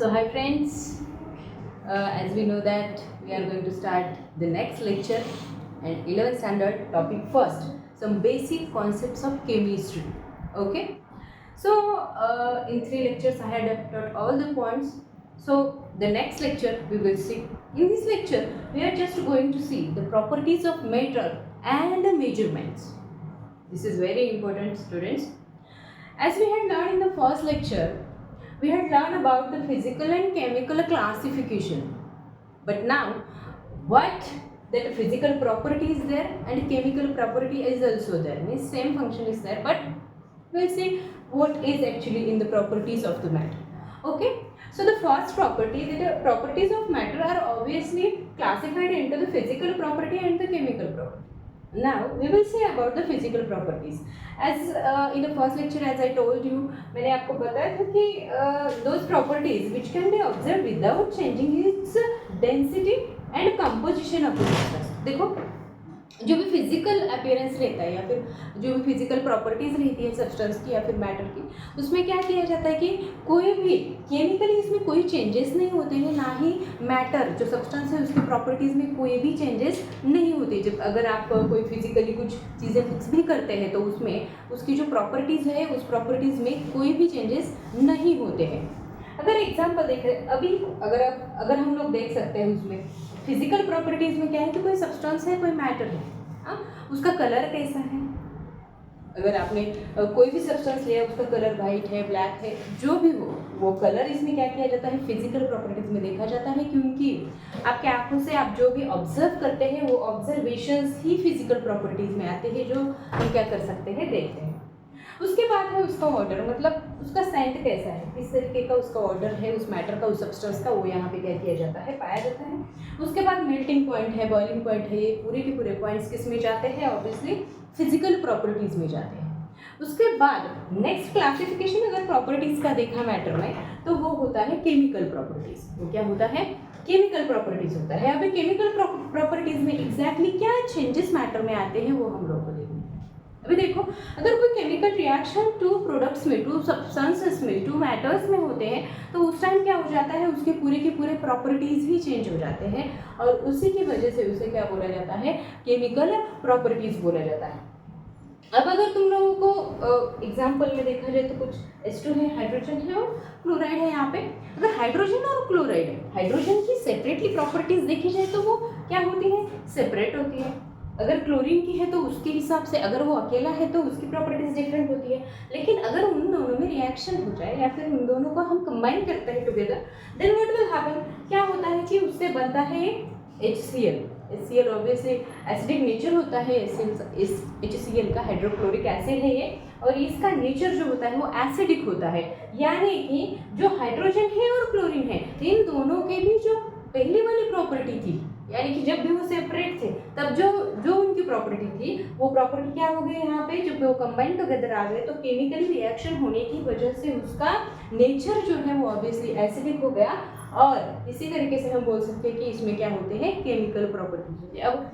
So hi friends, as we know that we are going to start the next lecture and 11th standard topic first, some basic concepts of chemistry. Okay, so in 3 lectures I had taught all the points. So the next lecture we will see. In this lecture we are just going to see the properties of matter and the measurements. This is very important, students. As we had learned in the first lecture, we had learned about the physical and chemical classification. But now, what that physical property is there and chemical property is also there. Means same function is there, but we'll see what is actually in the properties of the matter. Okay. So the first property, the properties of matter are obviously classified into the physical property and the chemical property. Now we will see about the physical properties. As in the first lecture, as I told you, मैंने आपको बताया था कि those properties which can be observed without changing its density and composition of the substance. देखो जो भी physical appearance रहता है या फिर जो भी फिजिकल प्रॉपर्टीज रहती है सब्सटेंस की या फिर मैटर की, उसमें क्या किया जाता है कि कोई भी केमिकली इसमें कोई चेंजेस नहीं होते हैं, ना ही मैटर जो सब्सटेंस है उसकी प्रॉपर्टीज में कोई भी चेंजेस नहीं होते. जब अगर आप कोई फिजिकली कुछ चीज़ें फिक्स भी करते हैं तो उसमें उसकी जो प्रॉपर्टीज़ है उस प्रॉपर्टीज़ में कोई भी चेंजेस नहीं होते हैं. अगर एग्जाम्पल देखें अभी अगर हम लोग देख सकते हैं उसमें फिजिकल प्रॉपर्टीज में क्या है कि कोई सब्सटेंस है, कोई मैटर है, उसका कलर कैसा है. अगर आपने कोई भी सब्सटेंस लिया उसका कलर वाइट है, ब्लैक है, जो भी हो वो कलर इसमें क्या किया जाता है फिजिकल प्रॉपर्टीज में देखा जाता है, क्योंकि आपके आंखों से आप जो भी ऑब्जर्व करते हैं वो ऑब्जर्वेशंस ही फिजिकल प्रॉपर्टीज में आते हैं जो हम क्या कर सकते हैं देखते हैं. उसके बाद है उसका ऑर्डर, मतलब उसका सेंट कैसा है, किस तरीके का उसका ऑर्डर है उस मैटर का, उस सब्सटेंस का, वो यहाँ पे क्या किया जाता है पाया जाता है. उसके बाद मेल्टिंग पॉइंट है, बॉइलिंग पॉइंट है, ये पूरे के पूरे पॉइंट्स किस में जाते हैं, ऑब्वियसली फिजिकल प्रॉपर्टीज में जाते हैं. उसके बाद नेक्स्ट क्लासिफिकेशन अगर प्रॉपर्टीज का देखा मैटर में तो वो होता है केमिकल प्रॉपर्टीज. वो क्या होता है, केमिकल प्रॉपर्टीज होता है. अभी केमिकल प्रॉपर्टीज में एग्जैक्टली क्या चेंजेस मैटर में आते हैं वो हम लोग को देखना. अभी देखो अगर कोई केमिकल रिएक्शन टू प्रोडक्ट्स में, टू सब्सटेंसेस में, टू मैटर्स में होते हैं तो उस टाइम क्या हो जाता है उसके पूरे के पूरे प्रॉपर्टीज ही चेंज हो जाते हैं और उसी की वजह से उसे क्या बोला जाता है, केमिकल प्रॉपर्टीज बोला जाता है. अब अगर तुम लोगों को एग्जाम्पल में देखा जाए तो कुछ H2 है, हाइड्रोजन है और क्लोराइड है. यहाँ पे अगर हाइड्रोजन और क्लोराइड है, हाइड्रोजन की सेपरेटली प्रॉपर्टीज देखी जाए तो वो क्या होती है, सेपरेट होती है. अगर क्लोरीन की है तो उसके हिसाब से, अगर वो अकेला है तो उसकी प्रॉपर्टीज डिफरेंट होती है. लेकिन अगर उन दोनों में रिएक्शन हो जाए या फिर उन दोनों को हम कंबाइन करते हैं together, then what will happen, क्या होता है कि उससे बनता है HCl. HCl obviously acidic nature होता है. HCl का हाइड्रोक्लोरिक एसिड है ये, और इसका नेचर जो होता है वो एसिडिक होता है. यानी कि जो हाइड्रोजन है और क्लोरीन है इन दोनों के भी जो पहली वाली प्रॉपर्टी थी, यानी कि जब भी वो सेपरेट थे तब जो उनकी प्रॉपर्टी थी वो प्रॉपर्टी क्या हो गई यहाँ पे, जब वो कंबाइन टुगेदर आ गए तो केमिकली रिएक्शन होने की वजह से उसका नेचर जो है वो ऑब्वियसली एसिडिक हो गया. और इसी तरीके से हम बोल सकते हैं कि इसमें क्या होते हैं, केमिकल प्रॉपर्टीज होती है. अब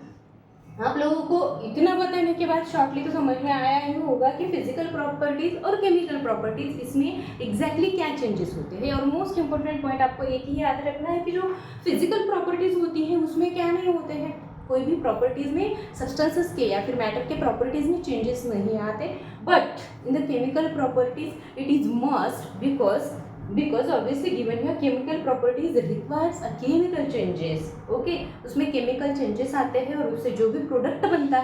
आप लोगों को इतना बताने के बाद शॉर्टली तो समझ में आया ही होगा कि फिजिकल प्रॉपर्टीज और केमिकल प्रॉपर्टीज इसमें एग्जैक्टली क्या चेंजेस होते हैं. और मोस्ट इंपॉर्टेंट पॉइंट आपको एक ही याद रखना है कि जो फिजिकल प्रॉपर्टीज होती हैं उसमें क्या नहीं होते हैं, कोई भी प्रॉपर्टीज में सब्सटेंसेस के या फिर मैटर के प्रॉपर्टीज में चेंजेस नहीं आते. But in the chemical properties it is must because obviously given your chemical properties requires a chemical changes. Okay, उसमें chemical changes आते हैं और उससे जो भी प्रोडक्ट बनता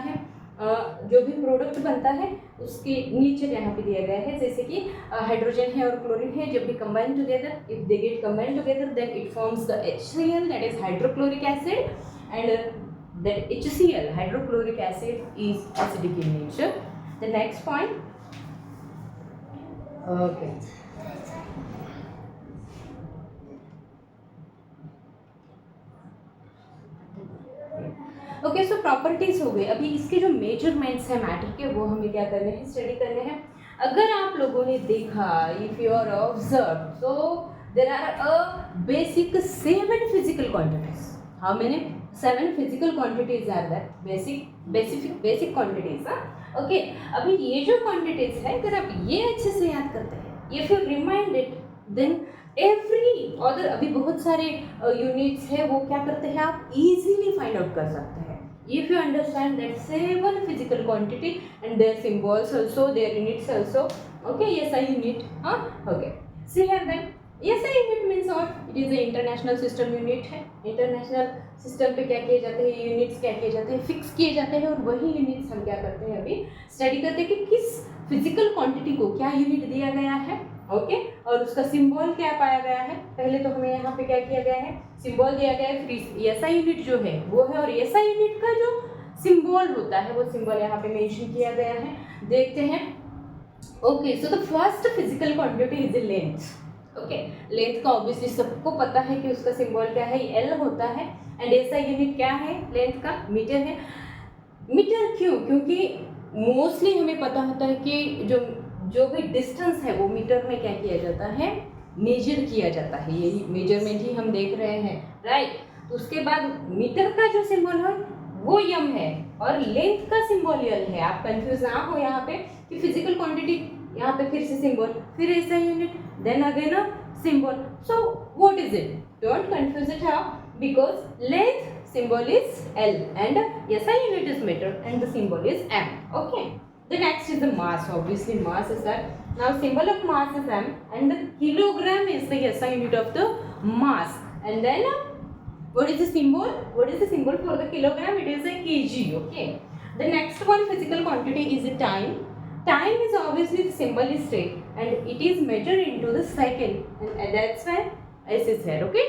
है उसके नेचर यहाँ पे दिया गया है. जैसे कि हाइड्रोजन है और क्लोरीन है, जब भी combine together, if they get combine together then it forms the HCl, that is hydrochloric acid, and that HCl hydrochloric acid is acidic in nature. The next point, okay, okay. So properties हो गई. अभी इसके जो measurements हैं matter के वो हमें क्या करने हैं, स्टडी करने हैं. अगर आप लोगों ने देखा, if you are observe, so there are a basic 7 physical quantities. How many? 7 physical quantities are there, basic quantities. Okay, अभी ये जो क्वांटिटीज है अगर आप ये अच्छे से याद करते हैं, if you remind it then every other, अभी बहुत सारे यूनिट्स है, वो क्या करते हैं आप इजीली फाइंड आउट कर सकते हैं if you understand that 7 physical quantity and their symbols also, their units also. Okay, SI unit, okay, see here then SI unit means what? It is a international system unit है. International system पे क्या किए जाते हैं, units क्या किए जाते हैं, फिक्स किए जाते हैं, और वही यूनिट्स हम क्या करते हैं अभी स्टडी करते हैं कि किस फिजिकल क्वांटिटी को क्या यूनिट दिया गया है. ओके, और उसका सिंबल क्या पाया गया है. पहले तो हमें यहाँ पे क्या किया गया है, सिंबल दिया गया है, फिर एसआई यूनिट जो है वो है, और एसआई यूनिट का जो सिंबल होता है वो सिंबल यहाँ पे मेंशन किया गया है. देखते हैं. Okay, so the first physical quantity is length. Okay, length का ऑब्वियसली सबको पता है कि उसका सिंबल क्या है, एल होता है. एंड एसआई यूनिट क्या है लेंथ का, मीटर है. मीटर क्यों? क्योंकि मोस्टली हमें पता होता है कि जो भी डिस्टेंस है वो मीटर में क्या किया जाता है, मेजर किया जाता है. यही मेजरमेंट ही हम देख रहे हैं, राइट. तो उसके बाद मीटर का जो सिंबल है वो यम है और लेंथ का सिंबल यल है. आप कंफ्यूज ना हो यहाँ पे कि फिजिकल क्वांटिटी, यहाँ पे फिर से सिंबल, फिर ऐसा unit, then again a symbol. So what is it? Don't confuse it how, because length symbol is L and SI unit is meter and the symbol is M. Okay. The next is the mass. Obviously mass is that. Now symbol of mass is M and the kilogram is the SI unit of the mass. And then what is the symbol? What is the symbol for the kilogram? It is a kg. Okay. The next one physical quantity is the time. Time is obviously the symbol is straight and it is measured into the second and that's why S is here. Okay.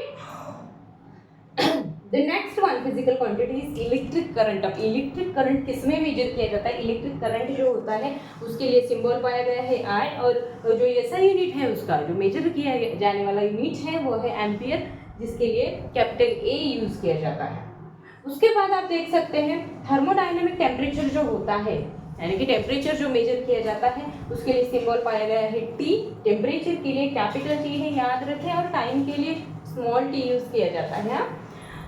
The next one physical quantity is electric current. अब electric current किसमें major किया जाता है? Electric current जो होता है उसके लिए सिंबल पाया गया है I, और जो ऐसा यूनिट है उसका जो मेजर किया जाने वाला यूनिट है वो है एम्पियर, जिसके लिए कैपिटल A यूज किया जाता है. उसके बाद आप देख सकते हैं थर्मोडायनेमिक टेम्परेचर जो होता है, यानी कि टेम्परेचर जो मेजर किया जाता है उसके लिए सिंबल पाया गया है T. टेम्परेचर के लिए कैपिटल T है, याद रखें, और टाइम के लिए स्मॉल t यूज किया जाता है.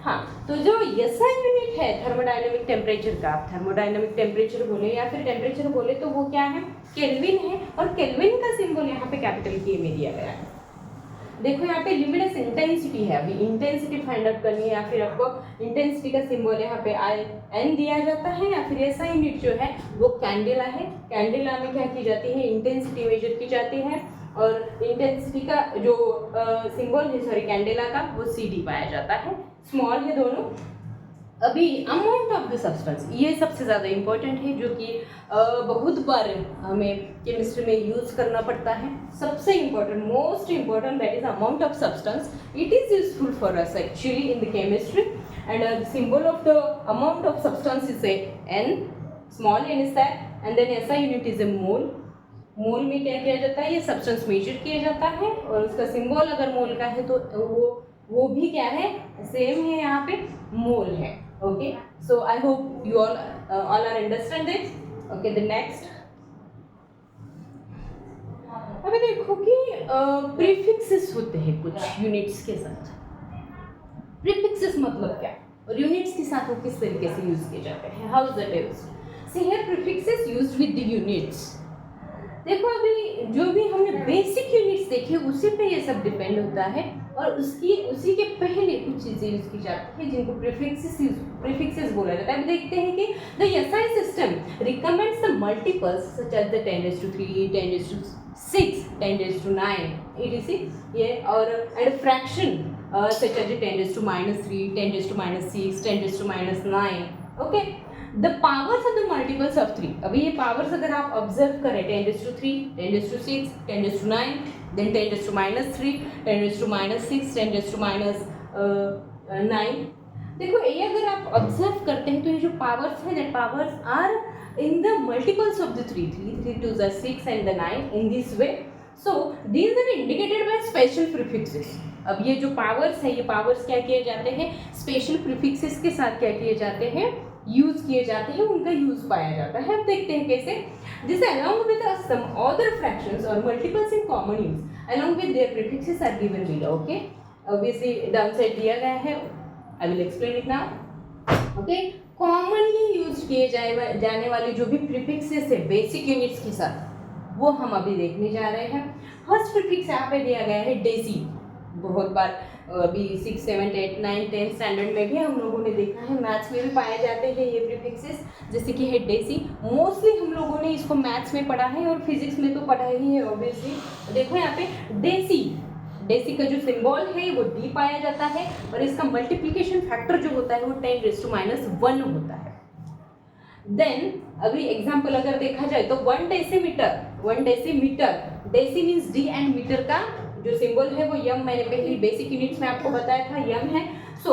हाँ, तो जो एसआई यूनिट है थर्मोडायनेमिक टेम्परेचर का, आप थर्मोडायनेमिक टेम्परेचर बोले या फिर टेम्परेचर बोले तो वो क्या है, केल्विन है, और केल्विन का सिंबल यहाँ पे कैपिटल के में दिया गया है. देखो यहाँ पे लिमिटस इंटेंसिटी है, अभी इंटेंसिटी फाइंड आउट करनी है, या फिर आपको इंटेंसिटी का सिंबल यहाँ पे आई एन दिया जाता है, या फिर एसआई यूनिट जो है वो कैंडेला है. कैंडेला में क्या की जाती है, इंटेंसिटी मेजर की जाती है, और इंटेंसिटी का जो सिंबल है, सॉरी कैंडेला का, वो CD पाया जाता है. स्मॉल है दोनों. अभी अमाउंट ऑफ द सब्सटेंस, ये सबसे ज़्यादा इम्पोर्टेंट है, जो कि बहुत बार हमें केमिस्ट्री में यूज करना पड़ता है. सबसे important, most important, that is amount of substance. It is useful for us actually in the chemistry, and symbol of the amount of substance is N, small n is that, and then SI unit is a mole. Mole में क्या किया जाता है, ये substance major किया जाता है, और उसका सिंबल अगर मोल का है तो वो भी क्या है, सेम है, यहाँ पे मोल है. Okay, so I hope you all are understand this. Okay, the next, अभी देखो कि प्रीफिक्सेस होते हैं कुछ यूनिट्स के साथ. प्रीफिक्सेस मतलब क्या, और यूनिट्स के साथ वो किस तरीके से यूज किए जाते हैं, how is that used. See here prefixes used with the units. देखो अभी जो भी हमने बेसिक यूनिट्स देखे उसी पे ये सब डिपेंड होता है, और उसी के पहले कुछ चीज़ें यूज की जाती है जिनको प्रीफिक्सेस बोला जाता है. अब देखते हैं कि the SI system recommends the multiples such as the 10⁻3, 10⁻6, 10⁻9 etc. ये और and fraction such as 10⁻3, 10⁻6, 10⁻9. Okay, the powers of the multiples of 3. अभी ये पावर्स अगर आप ऑब्जर्व करें 10⁻3, 10⁻6, 10⁻9, then 10⁻3, 10⁻6, 10⁻9. देखो ये अगर आप ऑब्जर्व करते हैं तो ये जो पावर्स हैं, that powers are in the multiples of the 3, 3 2 6 and the 9 in this way. So these are indicated by special prefixes. अब ये जो पावर्स है, ये पावर्स क्या किए जाते हैं, स्पेशल प्रीफिक्सेस के साथ क्या किए जाते हैं, यूज किए जाते हैं, उनका यूज पाया जाता है. अब देखते हैं कैसे. This along with some other fractions or multiples in common use along with their prefixes are given below. Okay, obviously down side दिया गया है. I will explain it now. Okay, commonly use किए जाने वाले जो भी प्रीफिक्सेस है basic units के साथ, वो हम अभी देखने जा रहे हैं। फर्स्ट प्रीफिक्स यहाँ पे दिया गया है डेसी। बहुत बार अभी 6, 7, 8, 9, 10 स्टैंडर्ड में भी हम लोगों ने देखा है, मैथ्स में भी पाए जाते हैं ये प्रीफिक्सेस, जैसे कि है डेसी। मोस्टली हम लोगों ने इसको मैथ्स में पढ़ा है और फिजिक्स में तो पढ़ा ही है ऑब्वियसली। देखो यहाँ पे डेसी, डेसी का जो सिंबल है वो डी पाया जाता है और इसका मल्टीप्लिकेशन फैक्टर जो होता है वो 10⁻⁻1 होता है। देन अभी एग्जाम्पल अगर देखा जाए तो 1 decimetre, 1 decimetre, deci means D and metre का जो सिंबल है वो यम, मैंने पहले बेसिक यूनिट्स में आपको बताया था यम है। सो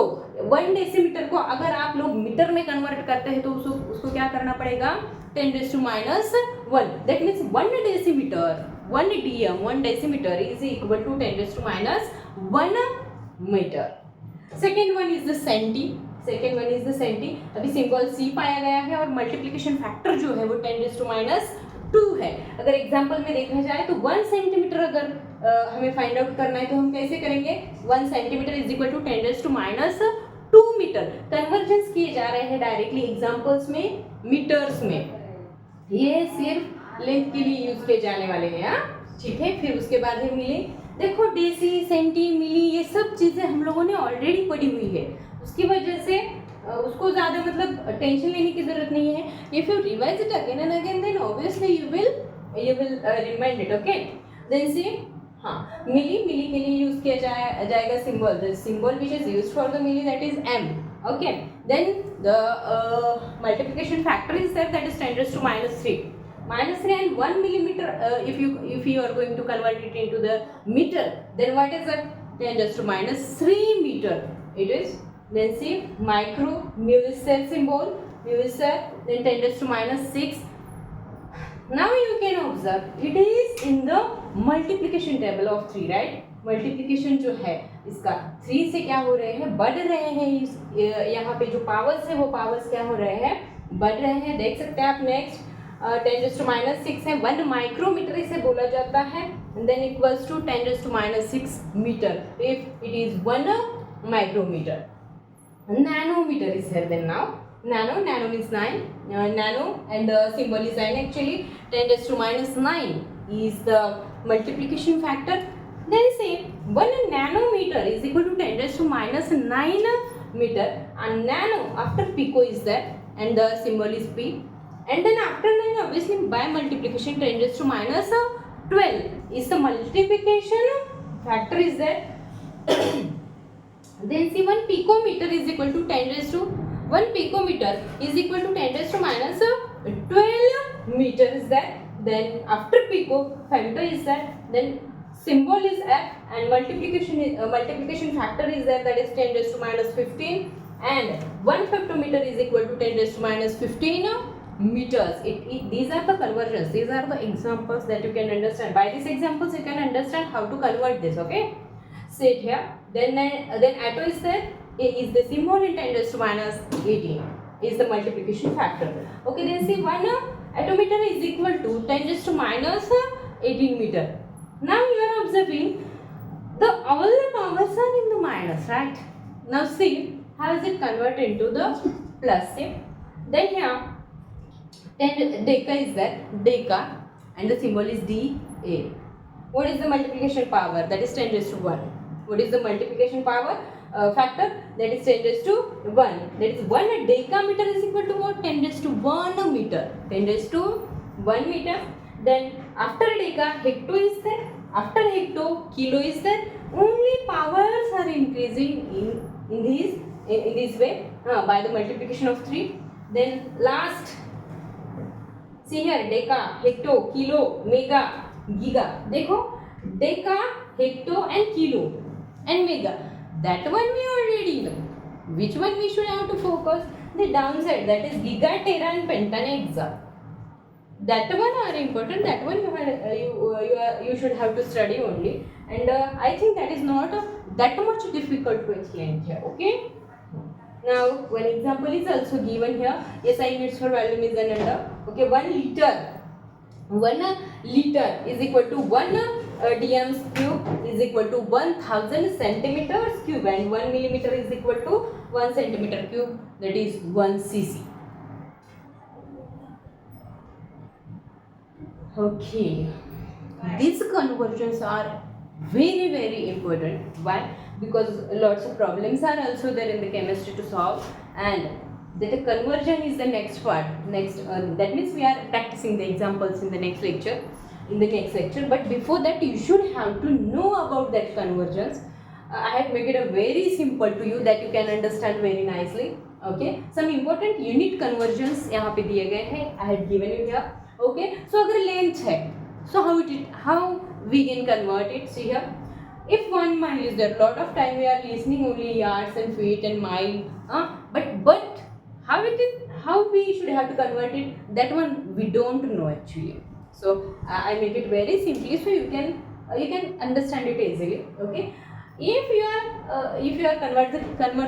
1 डेसीमीटर को अगर आप लोग मीटर में कन्वर्ट करते हैं तो उसको क्या करना पड़ेगा, 10⁻1, दैट मीन्स 1 decimetre, 1 dm, 1 decimetre is equal to 10⁻1 metre. Second one is the centi, second one is the centi. अभी सिंबल सी पाया गया है और मल्टीप्लिकेशन फैक्टर जो है वो 10⁻2 है। अगर एग्जांपल में देखा जाए तो 1 सेंटीमीटर अगर हमें फाइंड आउट करना है तो हम कैसे करेंगे, 1 centimetre is equal to 10⁻2 metre. Convergence किए जा रहे हैं डायरेक्टली एग्जांपल्स में मीटर्स में, ये सिर्फ लेंथ के लिए यूज किए जाने वाले हैं। ठीक है, फिर उसके बाद है मिली। देखो डेसी, सेंटी, मिली ये सब चीजें हम लोगों ने ऑलरेडी पढ़ी हुई है, उसकी वजह से उसको ज़्यादा मतलब टेंशन लेने की ज़रूरत नहीं है। If you revise it again and again then obviously you will remind it. Okay, then see, हाँ, मिली, मिली के लिए यूज किया जाएगा symbol, the symbol which is used for the milli that is M. Okay, then the multiplication factor is that is 10⁻3, -3 and 1 millimeter. If you are going to convert it into the meter, then what is that, 10⁻3 meter it is. Then see micro, mu is cell symbol, mu is cell, then 10⁻6. Now you can observe it is in the multiplication table of 3, right? Multiplication जो है इसका 3 से क्या हो रहे हैं, बढ़ रहे हैं। यहाँ पे जो पावर्स है वो पावर्स क्या हो रहे हैं, बढ़ रहे हैं। देख सकते हैं आप नेक्स्ट 10⁻6 है, 1 माइक्रोमीटर इसे बोला जाता है, then equals to 10⁻6 metre if it is 1 micrometre. Nanometer is here then now. Nano means 9. Nano and the symbol is 9 actually. 10⁻9 is the multiplication factor. Then say 1 nanometer is equal to 10⁻9 meter. And nano after pico is there and the symbol is P. And then after 9 obviously by multiplication 10⁻12 is the multiplication factor is there. Then see 1 picometer is equal to 1 picometer is equal to 10⁻12 meter is that. Then after pico femto is that, then symbol is F and multiplication factor is there, that is 10⁻15 and 1 femtometer is equal to 10⁻15 meters. These are the conversions, these are the examples that you can understand. By these examples you can understand how to convert this. Okay, sit here. Then atto is there, A is the symbol in 10⁻18 is the multiplication factor. Okay, then see 1 attometer is equal to 10⁻18 meter. Now you are observing all the powers are in the minus, right? Now see how is it converted into the plus. See, then here 10 deca is there, deca, and the symbol is DA. What is the multiplication power? That is 10⁻1. What is the multiplication power factor? That is 10⁻1. That is 1 decameter is equal to what? 10⁻1 meter. 10⁻1 meter. Then after deca, hecto is there. After hecto, kilo is there. Only powers are increasing in this way by the multiplication of 3. Then last, see here, deca, hecto, kilo, mega, giga. देखो, deca, hecto and kilo and mega, that one we already know. Which one we should have to focus? The downside, that is giga, tera and penta and hexa. That one are important, that one you should have to study only, and I think that is not that much difficult to explain here. Okay, now one example is also given here. SI units for volume is under. Okay, 1 liter, 1 liter is equal to 1 dm cube is equal to 1000 centimeters cube, and 1 millimeter is equal to 1 centimeter cube, that is 1 cc. Okay, these conversions are very important. Why? Because lots of problems are also there in the chemistry to solve, and the conversion is the next part. Next, that means we are practicing the examples in the next lecture. But before that, you should have to know about that conversions. I have made it a very simple to you that you can understand very nicely. Okay, some important unit conversions यहाँ पे दिए गए हैं. I had given you here. Okay, so अगर length है, so how we can convert it? See here, if 1 mile is there, lot of time we are listening only yards and feet and mile, but how we should have to convert it, that one we don't know actually. So I make it very simply so you can understand it easily. Okay, if you are convert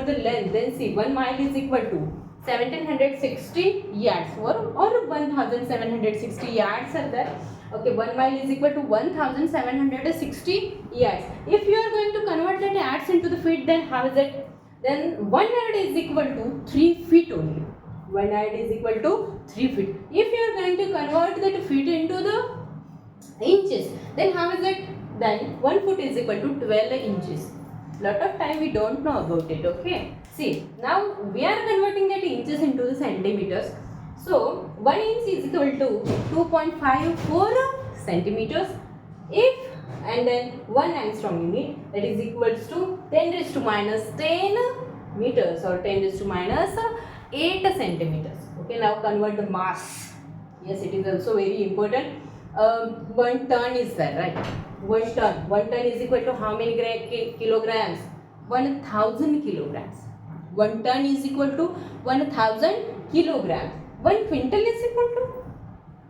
the length, then see 1 mile is equal to 1760 yards, or 1760 yards are there. Okay, 1 mile is equal to 1760 yards. If you are going to convert that yards into the feet, then how is it? Then 1 yard is equal to 3 feet only. 1 yard is equal to 3 feet. If you are going to convert that feet into the inches, then how is it? Then 1 foot is equal to 12 inches. Lot of time we don't know about it. Okay, see, now we are converting that inches into the centimeters. So 1 inch is equal to 2.54 centimeters. If and then 1 angstrom unit, that is equals to 10 raised to minus 10 meters, or 10 raised to minus 8 centimeters. Okay, now convert the mass. Yes, it is also very important. 1 ton is there, right? 1 ton is equal to how many kilograms? 1000 kilograms. 1 ton is equal to 1000 kilograms. 1 quintal is equal to,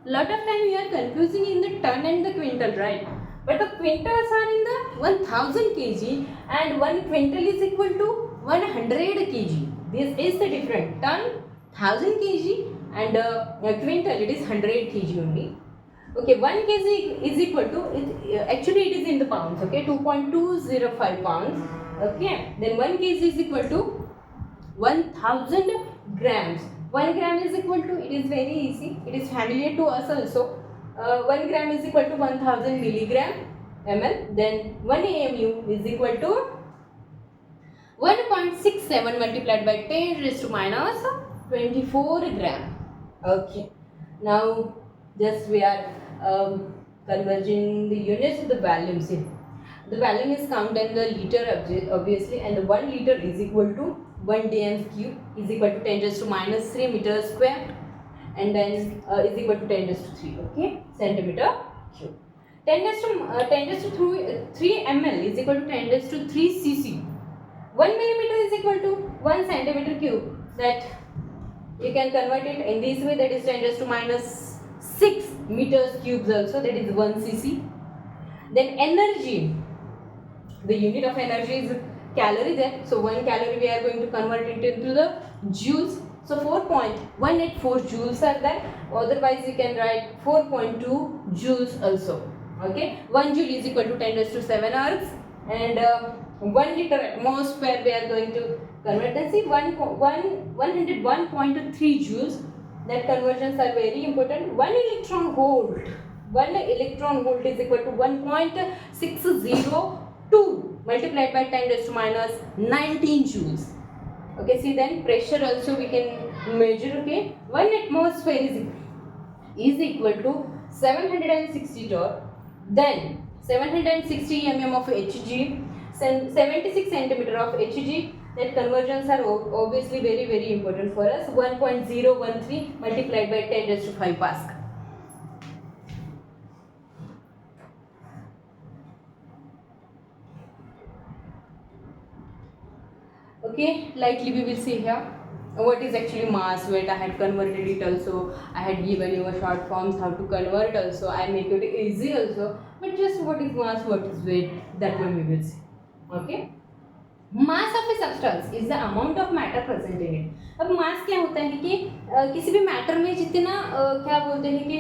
lot of time we are confusing in the ton and the quintal, right? But the quintals are in the 1000 kg, and 1 quintal is equal to 100 kg. This is the difference. Ton 1000 kg and quintal, it is 100 kg only. Okay, 1 kg is equal to, actually it is in the pounds. Okay, 2.205 pounds. Okay, then 1 kg is equal to 1000 grams. 1 gram is equal to, it is very easy, it is familiar to us also. 1 gram is equal to 1000 milligram ml. Then 1 AMU is equal to 1.67 multiplied by 10 raised to minus 24 gram. Okay, now just we are converging the units of the volumes here. The volume is counted in the liter obviously, and the 1 liter is equal to 1 dm cube is equal to 10 raised to minus 3 meter square, and then is equal to 10 raised to 3, okay, centimeter cube. 10 raised to 3 ml is equal to 10 raised to 3 cc. 1 millimeter is equal to 1 centimeter cube. That you can convert it in this way, that is 10 raised to minus 6 meters cubes also, that is 1 cc. Then energy, the unit of energy is calorie there. So 1 calorie we are going to convert it into the joules. So 4.184 joules are there. Otherwise you can write 4.2 joules also. Okay, 1 joule is equal to 10 raised to 7 ergs, and 1 liter atmosphere we are going to convert. And see, 101.3 joules. That conversions are very important. 1 electron volt. 1 electron volt is equal to 1.602 multiplied by 10 raised to minus 19 joules. Okay, see, then pressure also we can measure. Okay, 1 atmosphere is equal to 760 torr. Then 760 mm of Hg, 76 centimeter of Hg. That conversions are obviously very important for us. 1.013 multiplied by 10 raised to 5 Pascal. Okay, likely we will see here what is actually mass, weight. I had converted it also. I had given you a short forms how to convert also. I make it easy also. But just what is mass, what is weight, that one we will see. Okay. Mass of a substance is the amount of matter present in it. अब मास क्या होता है कि किसी भी matter में जितना क्या बोलते हैं कि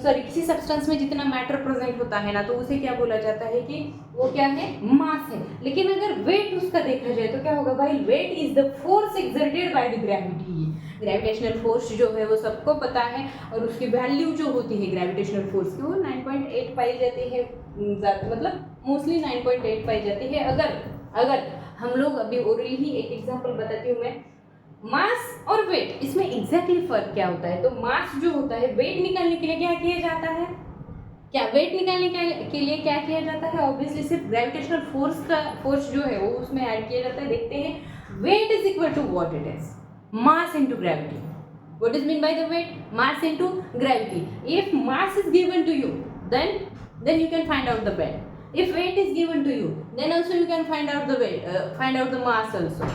सॉरी किसी सब्सटेंस में जितना मैटर प्रेजेंट होता है ना, तो उसे क्या बोला जाता है कि वो क्या है, मास है। लेकिन अगर वेट उसका देखा जाए तो क्या होगा भाई, weight is the force exerted by the gravity. Gravitational force जो है वो सबको पता है, और उसकी वैल्यू जो होती है ग्रेविटेशनल फोर्स की वो 9.8 पाई जाती है, मतलब मोस्टली 9.8 पाई जाती है। अगर हम लोग अभी ओरली ही एक एग्जांपल बताती हूँ मैं, मास और वेट, इसमें एग्जैक्टली फर्क क्या होता है। तो मास जो होता है, वेट निकालने के लिए क्या किया जाता है, क्या वेट निकालने के लिए क्या किया जाता है, ऑब्वियसली सिर्फ ग्रेविटेशनल फोर्स जो है वो उसमें ऐड किया जाता है। देखते हैं, weight is equal to what it is, mass into gravity. What is mean by the weight, mass into gravity. If mass is given to you then you can find out the weight. If weight is given to you, then also you can find out the weight, find out the mass also.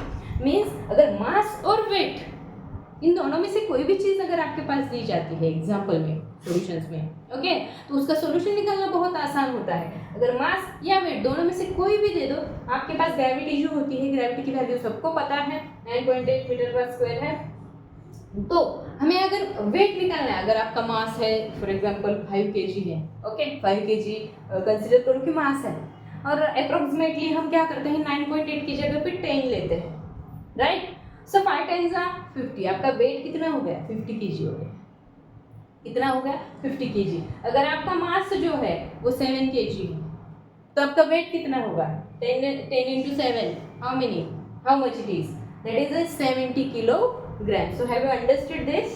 Means अगर मास और wait इन दोनों में से कोई भी चीज़ अगर आपके पास दी जाती है एग्जाम्पल में, सॉल्यूशंस में, ओके, तो उसका सॉल्यूशन निकालना बहुत आसान होता है। अगर मास या वेट दोनों में से कोई भी दे दो, आपके पास ग्रेविटी जो होती है, ग्रेविटी की वैल्यू सबको पता है, 9.8 मीटर पर स्क्वायर है। तो हमें अगर वेट निकालना है, अगर आपका मास है फॉर एग्जांपल 5 kg है, ओके, 5 kg कंसीडर करो कि मास है, और अप्रोक्सीमेटली हम क्या करते हैं, 9.8 की जगह पे 10 लेते हैं, राइट। सो 5 टाइम्स 50, आपका वेट कितना हो गया, 50 kg हो गया। कितना हो गया, 50 kg। अगर आपका मास जो है वो 7 kg है, तो आपका वेट कितना होगा, 10 into 7, how much it is, that is a 70 kilogram. So have you understood this?